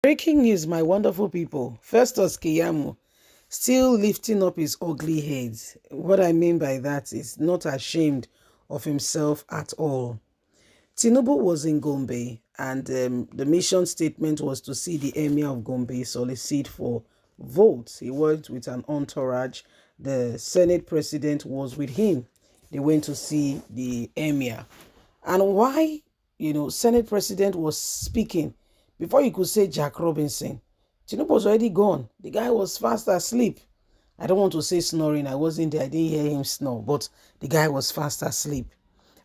Breaking news, my wonderful people. Festus Keyamo still lifting up his ugly head. What I mean by that is not ashamed of himself at all. Tinubu was in Gombe, and the mission statement was to see the Emir of Gombe solicit for votes. He worked with an entourage. The Senate president was with him. They went to see the Emir. And why, Senate president was speaking, before you could say Jack Robinson, Tinubu was already gone. The guy was fast asleep. I don't want to say snoring. I wasn't there. I didn't hear him snore, but the guy was fast asleep.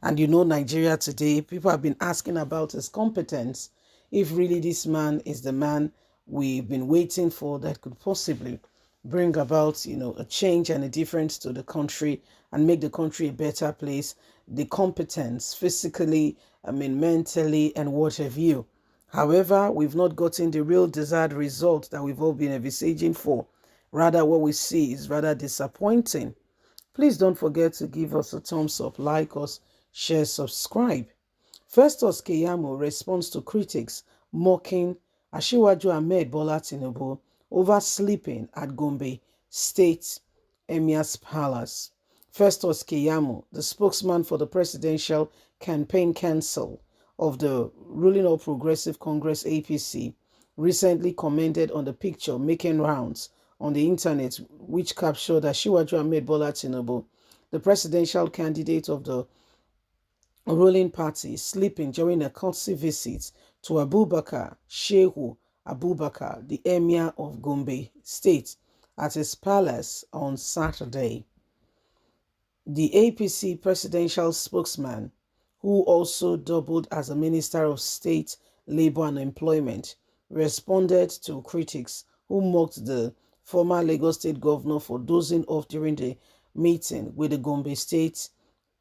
And Nigeria today, people have been asking about his competence, if really this man is the man we've been waiting for that could possibly bring about, a change and a difference to the country and make the country a better place. The competence, physically, mentally, and what have you. However, we've not gotten the real desired result that we've all been envisaging for. Rather, what we see is rather disappointing. Please don't forget to give us a thumbs up, like us, share, subscribe. Festus Keyamo responds to critics mocking Asiwaju Ahmed Bola Tinubu over sleeping at Gombe State Emir's Palace. Festus Keyamo, the spokesman for the Presidential Campaign Council of the ruling All Progressive Congress APC, recently commented on the picture making rounds on the internet, which captured Asiwaju Ahmed Bola Tinubu, the presidential candidate of the ruling party, sleeping during a courtesy visit to Abubakar Shehu Abubakar, the Emir of Gombe State, at his palace on Saturday. The APC presidential spokesman, who also doubled as a Minister of State, Labour and Employment, responded to critics who mocked the former Lagos State governor for dozing off during the meeting with the Gombe State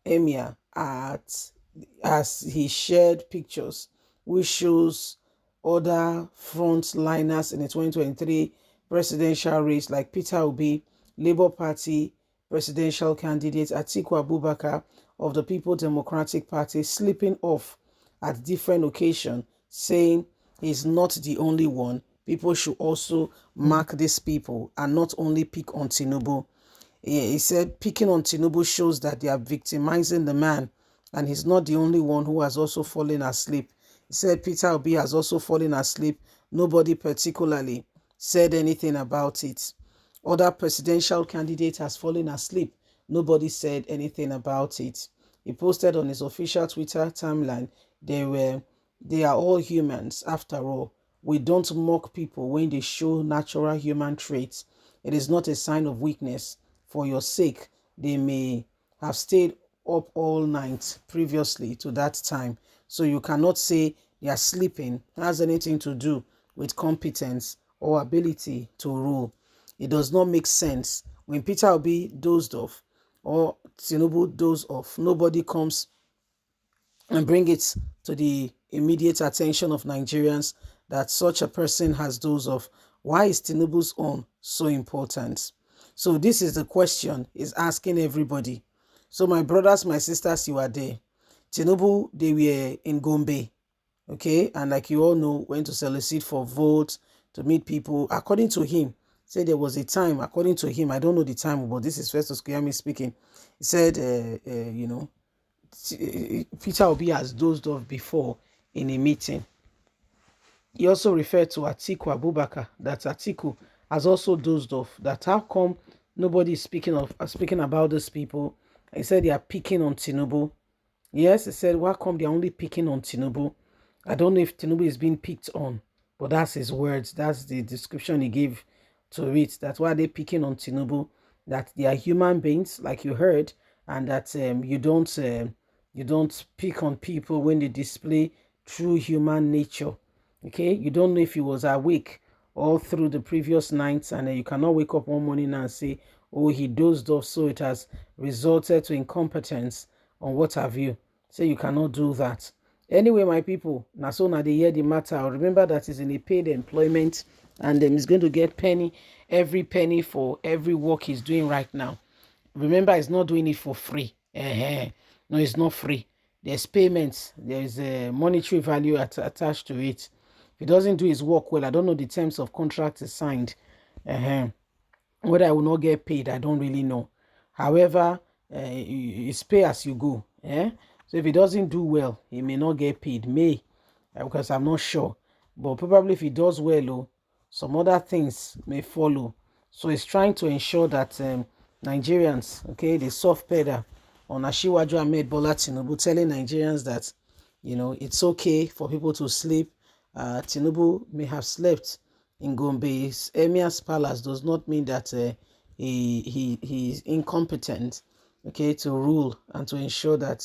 Emir as he shared pictures which shows other frontliners in the 2023 presidential race like Peter Obi, Labour Party presidential candidate Atiku Abubakar of the People Democratic Party, sleeping off at different occasions, saying he's not the only one. People should also mark these people and not only pick on Tinubu. He said picking on Tinubu shows that they are victimizing the man, and he's not the only one who has also fallen asleep. He said Peter Obi has also fallen asleep. Nobody particularly said anything about it. Other presidential candidate has fallen asleep. Nobody said anything about it. He posted on his official Twitter timeline, they are all humans after all. We don't mock people when they show natural human traits. It is not a sign of weakness. For your sake, they may have stayed up all night previously to that time. So you cannot say they are sleeping. It has anything to do with competence or ability to rule. It does not make sense. When Peter Obi dozed off or Tinubu dozed off, nobody comes and bring it to the immediate attention of Nigerians that such a person has dozed off. Why is Tinubu's own so important? So this is the question is asking everybody. So my brothers, my sisters, you are there. Tinubu, they were in Gombe, okay? And like you all know, went to solicit for votes, to meet people. According to him, said there was a time, according to him, I don't know the time, but this is Festus Keyamo speaking. He said, Peter Obi has dozed off before in a meeting. He also referred to Atiku Abubakar, that Atiku has also dozed off. That how come nobody is speaking about these people? He said they are picking on Tinubu. Yes, he said, why come they are only picking on Tinubu? I don't know if Tinubu is being picked on, but that's his words. That's the description he gave to it. That's why they're picking on Tinubu. That they are human beings, like you heard, and that you don't pick on people when they display true human nature. Okay, you don't know if he was awake all through the previous nights, and you cannot wake up one morning and say, oh, he dozed off, so it has resulted to incompetence or what have you. So you cannot do that. Anyway, my people, now so now they hear the matter. Remember that he's in a paid employment, and he's going to get every penny for every work he's doing right now. Remember, he's not doing it for free. No, it's not free. There's payments. There's a monetary value attached to it. he doesn't do his work well, I don't know the terms of contract he signed. Whether I will not get paid, I don't really know. However, it's pay as you go. So if he doesn't do well, he may not get paid. Because I'm not sure. But probably if he does well, some other things may follow. So he's trying to ensure that Nigerians, okay, the soft pedal on Asiwaju Ahmed Bola Tinubu, telling Nigerians that, it's okay for people to sleep. Tinubu may have slept in Gombe's Emir's palace, does not mean that he's incompetent, okay, to rule and to ensure that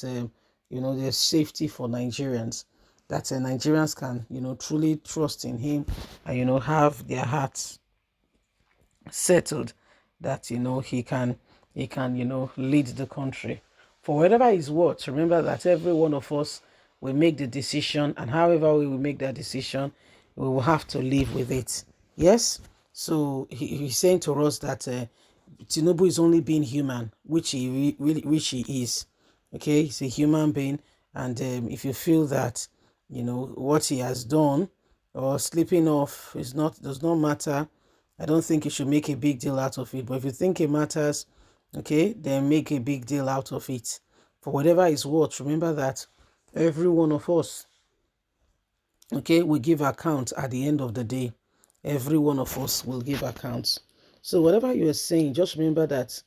there's safety for Nigerians, that Nigerians can truly trust in him and have their hearts settled that he can lead the country. For whatever is what, remember that every one of us will make the decision, and however we will make that decision, we will have to live with it. Yes. So he's saying to us that Tinubu is only being human, which he is. Okay, he's a human being, and if you feel that what he has done or sleeping off does not matter, I don't think you should make a big deal out of it. But if you think it matters, okay, then make a big deal out of it. For whatever is worth, remember that every one of us, okay, will give account at the end of the day. Every one of us will give accounts. So whatever you are saying, just remember that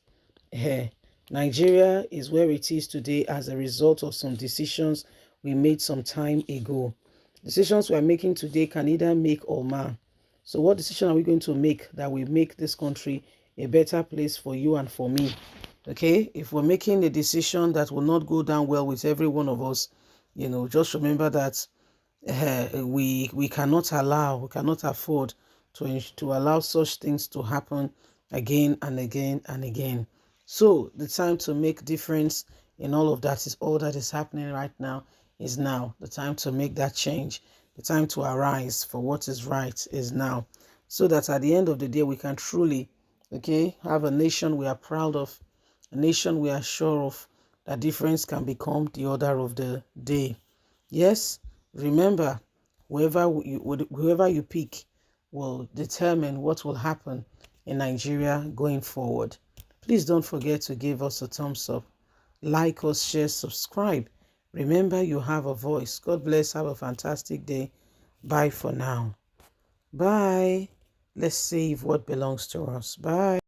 Nigeria is where it is today as a result of some decisions we made some time ago. Decisions we are making today can either make or mar. So what decision are we going to make that will make this country a better place for you and for me? Okay, if we're making a decision that will not go down well with every one of us, just remember that we cannot afford to allow such things to happen again and again and again. So the time to make difference in all of that is all that is happening right now. Is now. The time to make that change, the time to arise for what is right is now, so that at the end of the day we can truly, okay, have a nation we are proud of, a nation we are sure of, that difference can become the order of the day. Yes, remember, whoever you pick will determine what will happen in Nigeria going forward. Please don't forget to give us a thumbs up, like us, share, subscribe. Remember, you have a voice. God bless. Have a fantastic day. Bye for now. Bye. Let's save what belongs to us. Bye.